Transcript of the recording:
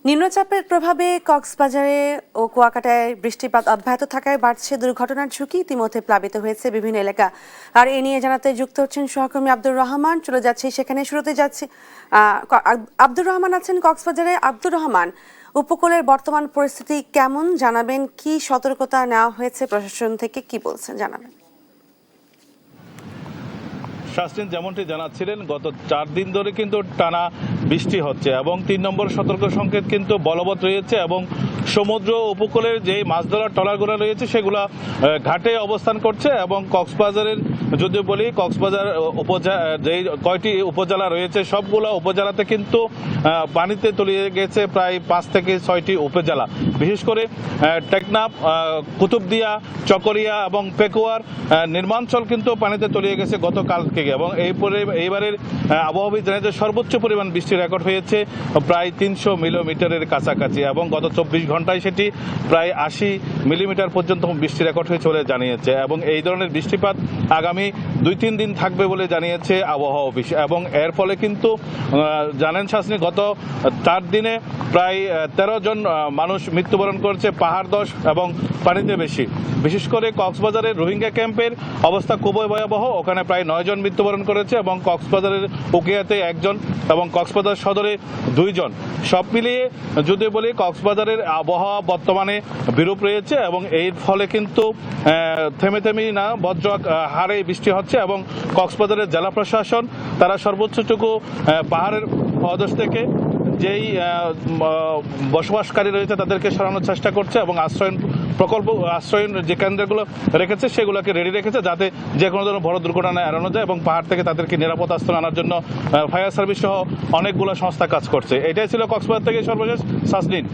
নিম্নচাপের প্রভাবে কক্সবাজারে ও কুয়াকাটায় বৃষ্টিপাত অব্যাহত থাকায় বাড়ছে দুর্ঘটনার ঝুঁকি। ইতিমধ্যে প্লাবিত হয়েছে বিভিন্ন এলাকা। আর এ নিয়ে জানাতে যুক্ত হচ্ছেন সহকর্মী আব্দুর রহমান। চলে যাচ্ছি সেখানে, শুরুতে যাচ্ছি আব্দুর রহমান আছেন কক্সবাজারে। আব্দুর রহমান, উপকূলের বর্তমান পরিস্থিতি কেমন জানাবেন? কি সতর্কতা নেওয়া হয়েছে প্রশাসন থেকে, কি বলছেন জানাবেন? শাসিন যেমনটি জানাচ্ছিলেন, গত 4 দিন ধরে কিন্তু টানা বৃষ্টি হচ্ছে এবং 3 নম্বর সতর্ক সংকেত কিন্তু বলবৎ রয়েছে এবং সমুদ্র উপকূলের যে মাছ ধরার ট্রলারগুলো রয়েছে সেগুলো ঘাটে অবস্থান করছে। এবং কক্সবাজারের যদি বলি, কক্সবাজার যে কয়টি উপজেলা রয়েছে সবগুলো উপজেলাতে কিন্তু পানিতে তলিয়ে গেছে প্রায় 5 থেকে 6টি উপজেলা। বিশেষ করে টেকনাফ, কুতুবদিয়া, চকরিয়া এবং পেকুয়ার নির্মাঞ্চল কিন্তু পানিতে তলিয়ে গেছে গতকাল থেকে। এবং এইবারের আবহাওয়াবিদ জানিয়েছে সর্বোচ্চ পরিমাণ বৃষ্টি রেকর্ড হয়েছে প্রায় 300 মিলিমিটারের কাছাকাছি এবং গত 24 ঘন্টায় সেটি প্রায় 80 মিলিমিটার পর্যন্ত বৃষ্টি রেকর্ড হয়েছে বলে জানিয়েছে। এবং এই ধরনের বৃষ্টিপাত আগামী 2-3 দিন থাকবে বলে জানিয়েছে আবহাওয়া অফিস। এবং এর ফলে কিন্তু জানেন শাসনি, গত 4 দিনে প্রায় 13 জন মানুষ মৃত্যুবরণ করেছে পাহাড় ধস এবং পানিতে বেশি। বিশেষ করে কক্সবাজারের রোহিঙ্গা ক্যাম্পের অবস্থা খুবই ভয়াবহ। ওখানে প্রায় 9 জন মৃত্যুবরণ করেছে এবং কক্সবাজারের উকিয়াতে 1 জন এবং কক্সবাজার সদরে 2 জন। সব মিলিয়ে যদি বলি, কক্সবাজারের আবহাওয়া বর্তমানে বিরূপ রয়েছে এবং এর ফলে কিন্তু থেমে না বজ্র হারে বৃষ্টি হচ্ছে। এবং কক্সবাজারের জেলা প্রশাসন তারা সর্বোচ্চটুকু পাহাড়ের পদদেশ থেকে যেই বসবাসকারী রয়েছে তাদেরকে সরানোর চেষ্টা করছে এবং আশ্রয়ন যে কেন্দ্রগুলো রেখেছে সেগুলোকে রেডি রেখেছে, যাতে যে কোনো ধরনের বড় দুর্ঘটনা এড়ানো যায়। এবং পাহাড় থেকে তাদেরকে নিরাপদ আশ্রয় আনার জন্য ফায়ার সার্ভিস সহ অনেকগুলো সংস্থা কাজ করছে। এটাই ছিল কক্সবাজার থেকে সর্বশেষ। সাসলিন।